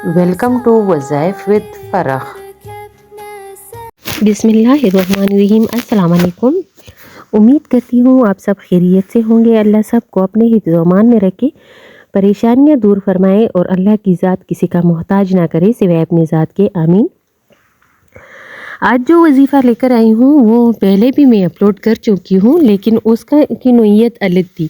Welcome to وظائف with فرح۔ بسم اللہ الرحمن الرحیم۔ السلام علیکم۔ امید کرتی ہوں آپ سب خیریت سے ہوں گے۔ اللہ سب کو اپنے حفظ و امان میں رکھے، پریشانیاں دور فرمائے اور اللہ کی ذات کسی کا محتاج نہ کرے سوائے اپنے ذات کے، آمین۔ آج جو وظیفہ لے کر آئی ہوں وہ پہلے بھی میں اپلوڈ کر چکی ہوں، لیکن اس کی نوعیت الگ تھی۔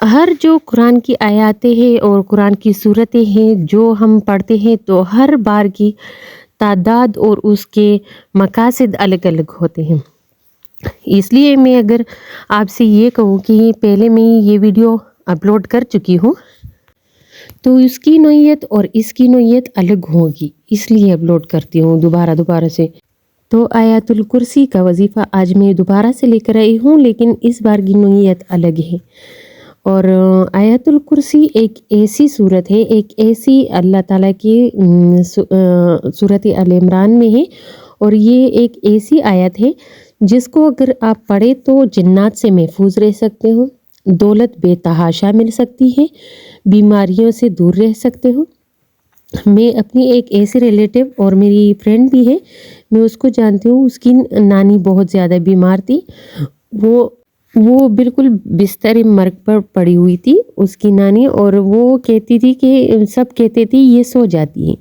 ہر جو قرآن کی آیاتیں ہیں اور قرآن کی صورتیں ہیں جو ہم پڑھتے ہیں تو ہر بار کی تعداد اور اس کے مقاصد الگ الگ ہوتے ہیں۔ اس لیے میں اگر آپ سے یہ کہوں کہ پہلے میں یہ ویڈیو اپلوڈ کر چکی ہوں تو اس کی نوعیت اور اس کی نوعیت الگ ہوگی، اس لیے اپلوڈ کرتی ہوں دوبارہ سے۔ تو آیت الکرسی کا وظیفہ آج میں دوبارہ سے لے کر آئی ہوں، لیکن اس بار کی نوعیت الگ ہے۔ اور آیت الکرسی ایک ایسی صورت ہے، ایک ایسی اللہ تعالیٰ کی سورۃ آل عمران میں ہے، اور یہ ایک ایسی آیت ہے جس کو اگر آپ پڑھیں تو جنات سے محفوظ رہ سکتے ہو، دولت بے تحاشا مل سکتی ہے، بیماریوں سے دور رہ سکتے ہو۔ میں اپنی ایک ایسی ریلیٹیو اور میری فرینڈ بھی ہے، میں اس کو جانتی ہوں، اس کی نانی بہت زیادہ بیمار تھی، وہ بالکل بستر مرگ پر پڑی ہوئی تھی اس کی نانی، اور وہ کہتی تھی کہ سب کہتے تھے یہ سو جاتی ہے،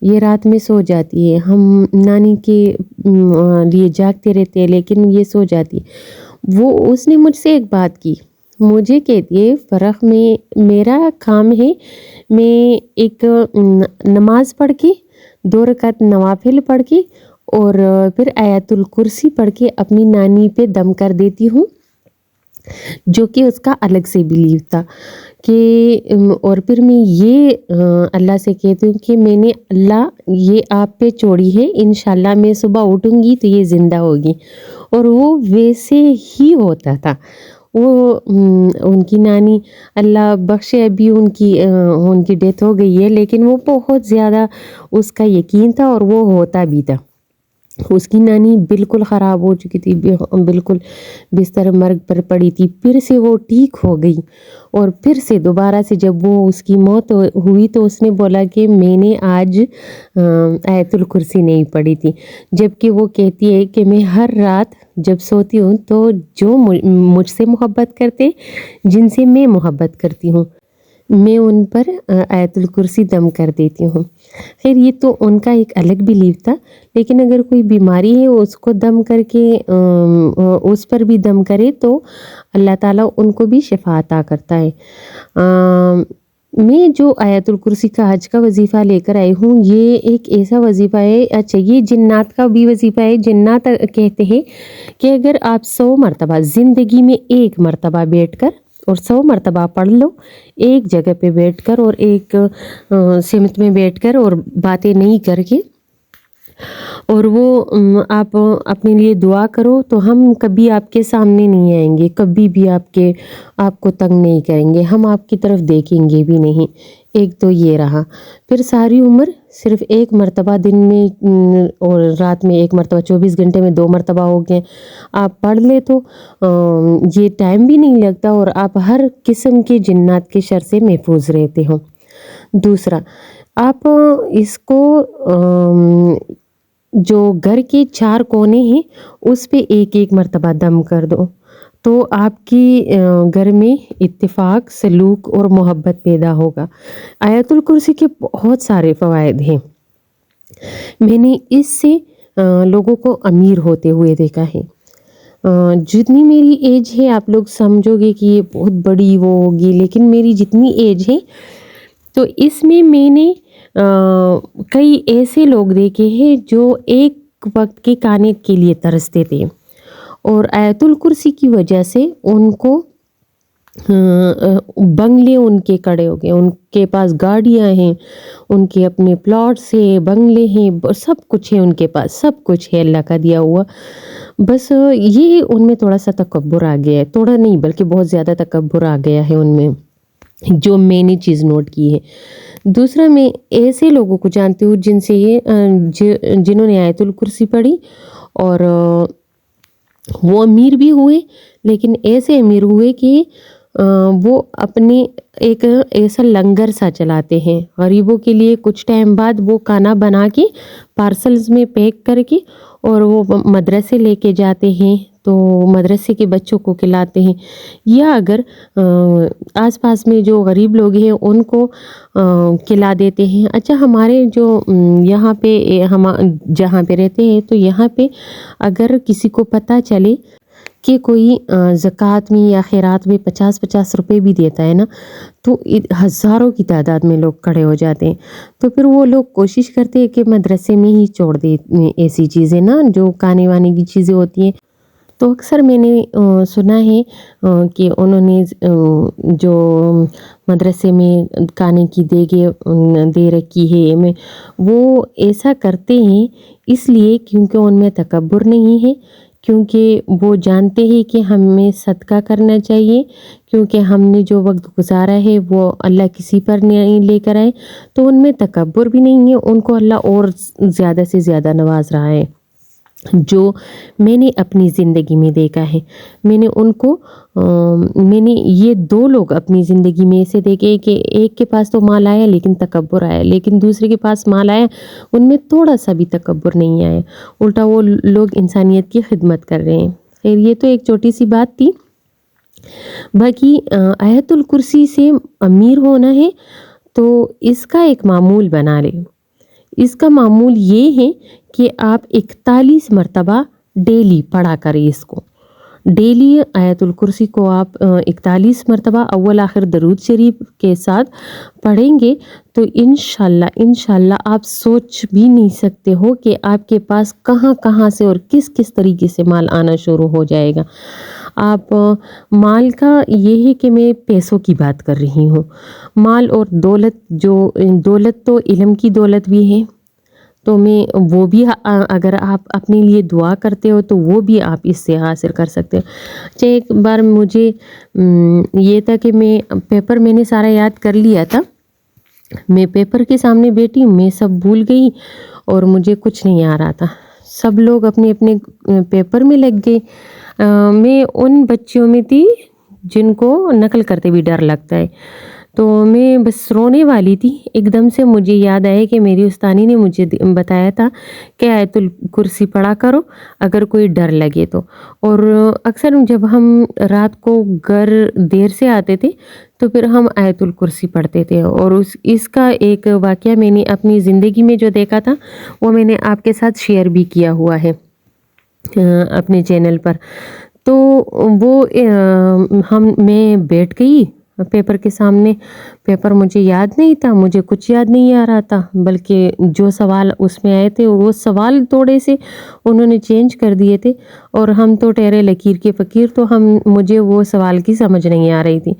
یہ رات میں سو جاتی ہے، ہم نانی کے لیے جاگتے رہتے ہیں لیکن یہ سو جاتی ہے۔ اس نے مجھ سے ایک بات کی، مجھے کہتی ہے فرح میں میرا کام ہے، میں ایک نماز پڑھ کے 2 رکعت نوافل پڑھ کے اور پھر آیت الکرسی پڑھ کے اپنی نانی پہ دم کر دیتی ہوں، جو کہ اس کا الگ سے بلیو تھا کہ اور پھر میں یہ اللہ سے کہتی ہوں کہ میں نے اللہ یہ آپ پہ چھوڑی ہے، انشاءاللہ میں صبح اٹھوں گی تو یہ زندہ ہوگی، اور وہ ویسے ہی ہوتا تھا۔ ان کی نانی اللہ بخشے ابھی ان کی ڈیتھ ہو گئی ہے، لیکن وہ بہت زیادہ اس کا یقین تھا اور وہ ہوتا بھی تھا۔ اس کی نانی بالکل خراب ہو چکی تھی، بالکل بستر مرگ پر پڑی تھی، پھر سے وہ ٹھیک ہو گئی، اور پھر سے دوبارہ سے جب وہ اس کی موت ہوئی تو اس نے بولا کہ میں نے آج آیت الکرسی نہیں پڑھی تھی، جبکہ وہ کہتی ہے کہ میں ہر رات جب سوتی ہوں تو جو مجھ سے محبت کرتے، جن سے میں محبت کرتی ہوں، میں ان پر آیت الکرسی دم کر دیتی ہوں۔ خیر یہ تو ان کا ایک الگ بلیو تھا، لیکن اگر کوئی بیماری ہے اس کو دم کر کے اس پر بھی دم کرے تو اللہ تعالیٰ ان کو بھی شفا عطا کرتا ہے۔ میں جو آیت الکرسی کا آج کا وظیفہ لے کر آئی ہوں یہ ایک ایسا وظیفہ ہے، اچھا یہ جنات کا بھی وظیفہ ہے۔ جنات کہتے ہیں کہ اگر آپ 100 مرتبہ زندگی میں ایک مرتبہ بیٹھ کر اور 100 مرتبہ پڑھ لو، ایک جگہ پہ بیٹھ کر اور ایک سمت میں بیٹھ کر اور باتیں نہیں کر کے، اور وہ آپ اپنے لیے دعا کرو تو ہم کبھی آپ کے سامنے نہیں آئیں گے، کبھی بھی آپ کو تنگ نہیں کریں گے، ہم آپ کی طرف دیکھیں گے بھی نہیں۔ ایک تو یہ رہا، پھر ساری عمر صرف ایک مرتبہ دن میں اور رات میں ایک مرتبہ، 24 گھنٹے میں 2 مرتبہ ہو گئے، آپ پڑھ لے تو یہ ٹائم بھی نہیں لگتا اور آپ ہر قسم کے جنات کے شر سے محفوظ رہتے ہو۔ دوسرا، آپ اس کو جو گھر کے 4 کونے ہیں اس پہ ایک ایک مرتبہ دم کر دو تو آپ کی گھر میں اتفاق، سلوک اور محبت پیدا ہوگا۔ آیت الکرسی کے بہت سارے فوائد ہیں، میں نے اس سے لوگوں کو امیر ہوتے ہوئے دیکھا ہے۔ جتنی میری ایج ہے آپ لوگ سمجھو گے کہ یہ بہت بڑی وہ ہوگی، لیکن میری جتنی ایج ہے تو اس میں نے کئی ایسے لوگ دیکھے ہیں جو ایک وقت کے کھانے کے لیے ترستے تھے، اور آیت الکرسی کی وجہ سے ان کو بنگلے ان کے کڑے ہو گئے، ان کے پاس گاڑیاں ہیں، ان کے اپنے پلاٹس ہیں، بنگلے ہیں، سب کچھ ہے، ان کے پاس سب کچھ ہے اللہ کا دیا ہوا۔ بس یہ ان میں تھوڑا سا تکبر آ گیا ہے، تھوڑا نہیں بلکہ بہت زیادہ تکبر آ گیا ہے ان میں، جو میں نے چیز نوٹ کی ہے۔ دوسرا، میں ایسے لوگوں کو جانتی ہوں جنہوں نے آیت الکرسی پڑھی اور وہ امیر بھی ہوئے، لیکن ایسے امیر ہوئے کہ وہ اپنے ایک ایسا لنگر سا چلاتے ہیں غریبوں کے لیے. کچھ ٹائم بعد وہ کھانا بنا کے پارسلز میں پیک کر کے اور وہ مدرسے لے کے جاتے ہیں تو مدرسے کے بچوں کو کھلاتے ہیں. یا اگر آس پاس میں جو غریب لوگ ہیں ان کو کھلا دیتے ہیں. اچھا ہمارے جو یہاں پہ ہم جہاں پہ رہتے ہیں تو یہاں پہ اگر کسی کو پتہ چلے کہ کوئی زکوٰۃ میں یا خیرات میں 50 روپے بھی دیتا ہے نا تو ہزاروں کی تعداد میں لوگ کھڑے ہو جاتے ہیں. تو پھر وہ لوگ کوشش کرتے ہیں کہ مدرسے میں ہی چھوڑ دے ایسی چیزیں نا جو کھانے وانے کی چیزیں ہوتی ہیں. تو اکثر میں نے سنا ہے کہ انہوں نے جو مدرسے میں کھانے کی دیگیں دے رکھی ہے وہ ایسا کرتے ہیں اس لیے کیونکہ ان میں تکبر نہیں ہے, کیونکہ وہ جانتے ہیں کہ ہمیں صدقہ کرنا چاہیے, کیونکہ ہم نے جو وقت گزارا ہے وہ اللہ کسی پر نہیں لے کر آئے, تو ان میں تکبر بھی نہیں ہے. ان کو اللہ اور زیادہ سے زیادہ نواز رہا ہے. جو میں نے اپنی زندگی میں دیکھا ہے, میں نے ان کو میں نے یہ 2 لوگ اپنی زندگی میں ایسے دیکھے کہ ایک کے پاس تو مال آیا لیکن تکبر آیا, لیکن دوسرے کے پاس مال آیا ان میں تھوڑا سا بھی تکبر نہیں آیا, الٹا وہ لوگ انسانیت کی خدمت کر رہے ہیں. خیر یہ تو ایک چھوٹی سی بات تھی. باقی آیت الکرسی سے امیر ہونا ہے تو اس کا ایک معمول بنا لیں. اس کا معمول یہ ہے کہ آپ 41 مرتبہ ڈیلی پڑھا کریں. اس کو ڈیلی آیت الکرسی کو آپ 41 مرتبہ اول آخر درود شریف کے ساتھ پڑھیں گے تو انشاءاللہ آپ سوچ بھی نہیں سکتے ہو کہ آپ کے پاس کہاں سے اور کس طریقے سے مال آنا شروع ہو جائے گا. آپ مال کا یہ ہے کہ میں پیسوں کی بات کر رہی ہوں. مال اور دولت تو علم کی دولت بھی ہے, تو میں وہ بھی اگر آپ اپنے لیے دعا کرتے ہو تو وہ بھی آپ اس سے حاصل کر سکتے ہو. اچھا ایک بار مجھے یہ تھا کہ میں نے سارا یاد کر لیا تھا, میں پیپر کے سامنے بیٹھی, میں سب بھول گئی اور مجھے کچھ نہیں آ رہا تھا. سب لوگ اپنے پیپر میں لگ گئے. میں ان بچیوں میں تھی جن کو نقل کرتے بھی ڈر لگتا ہے, تو میں بس رونے والی تھی. ایک دم سے مجھے یاد آیا کہ میری استانی نے مجھے بتایا تھا کہ آیت الکرسی پڑھا کرو اگر کوئی ڈر لگے تو. اور اکثر جب ہم رات کو گھر دیر سے آتے تھے تو پھر ہم آیت الکرسی پڑھتے تھے. اور اس کا ایک واقعہ میں نے اپنی زندگی میں جو دیکھا تھا وہ میں نے آپ کے ساتھ شیئر بھی کیا ہوا ہے اپنے چینل پر. تو وہ میں بیٹھ گئی پیپر کے سامنے. پیپر مجھے یاد نہیں تھا, مجھے کچھ یاد نہیں آ رہا تھا, بلکہ جو سوال اس میں آئے تھے وہ سوال تھوڑے سے انہوں نے چینج کر دیے تھے, اور ہم تو ٹھہرے لکیر کے فقیر, تو مجھے وہ سوال کی سمجھ نہیں آ رہی تھی.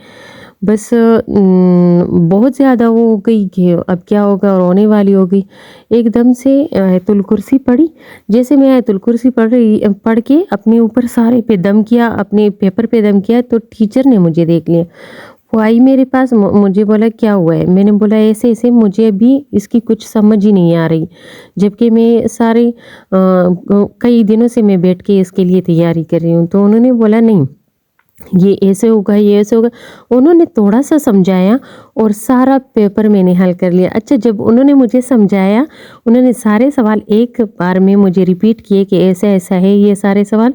بس بہت زیادہ وہ ہو گئی کہ اب کیا ہوگا, رونے والی ہو گئی. ایک دم سے آیت الکرسی پڑھی. جیسے میں آیت الکرسی پڑھ کے اپنے اوپر سارے پہ دم کیا, اپنے پیپر پہ دم کیا, تو ٹیچر نے مجھے دیکھ لیا. وہ آئی میرے پاس, مجھے بولا کیا ہوا ہے. میں نے بولا ایسے مجھے ابھی اس کی کچھ سمجھ ہی نہیں آ رہی, جبکہ میں سارے کئی دنوں سے میں بیٹھ کے اس کے لیے تیاری کر رہی ہوں. تو انہوں نے بولا نہیں یہ ایسے ہوگا, یہ ایسے ہوگا. انہوں نے تھوڑا سا سمجھایا اور سارا پیپر میں نے حل کر لیا. اچھا جب انہوں نے مجھے سمجھایا, انہوں نے سارے سوال ایک بار میں مجھے ریپیٹ کیے کہ ایسا ہے یہ سارے سوال,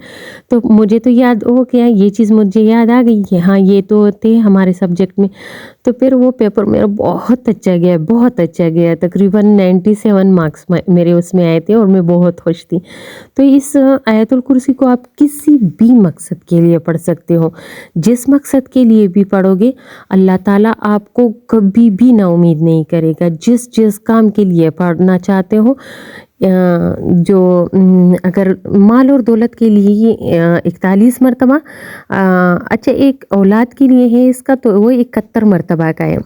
تو مجھے تو یاد ہو گیا, یہ چیز مجھے یاد آ گئی کہ ہاں یہ تو تھے ہمارے سبجیکٹ میں. تو پھر وہ پیپر میرا بہت اچھا گیا. تقریباً 97 مارکس میرے اس میں آئے تھے اور میں بہت خوش تھی. تو اس آیت الکرسی کو آپ کسی بھی مقصد کے لیے پڑھ سکتے ہو. جس مقصد کے لیے بھی پڑھو گے اللہ تعالیٰ آپ کو کبھی بھی نا امید نہیں کرے گا. جس کام کے لیے پڑھنا چاہتے ہو, جو اگر مال اور دولت کے لیے 41 مرتبہ, اچھا ایک اولاد کے لیے ہے اس کا تو وہ 71 مرتبہ کا ہے.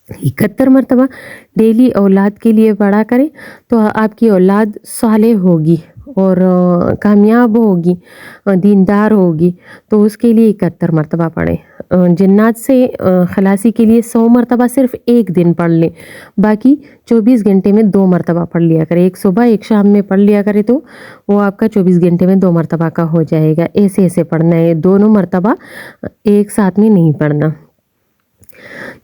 71 مرتبہ ڈیلی اولاد کے لیے پڑھا کریں تو آپ کی اولاد صالح ہوگی اور کامیاب ہوگی، دیندار ہوگی، تو اس کے لیے 71 مرتبہ پڑھیں۔ جنات سے خلاصی کے لیے 100 مرتبہ صرف ایک دن پڑھ لیں، باقی 24 گھنٹے میں 2 مرتبہ پڑھ لیا کرے، ایک صبح ایک شام میں پڑھ لیا کرے تو وہ آپ کا 24 گھنٹے میں 2 مرتبہ کا ہو جائے گا۔ ایسے ایسے پڑھنا ہے، دونوں مرتبہ ایک ساتھ میں نہیں پڑھنا۔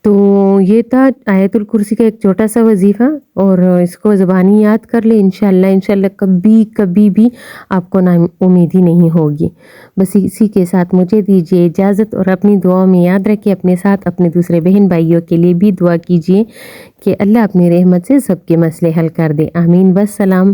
تو یہ تھا آیت الکرسی کا ایک چھوٹا سا وظیفہ، اور اس کو زبانی یاد کر لیں، انشاءاللہ کبھی بھی آپ کو نا امیدی نہیں ہوگی۔ بس اسی کے ساتھ مجھے دیجیے اجازت، اور اپنی دعاؤں میں یاد رکھیں، اپنے ساتھ اپنے دوسرے بہن بھائیوں کے لیے بھی دعا کیجیے کہ اللہ اپنی رحمت سے سب کے مسئلے حل کر دے۔ آمین۔ والسلام۔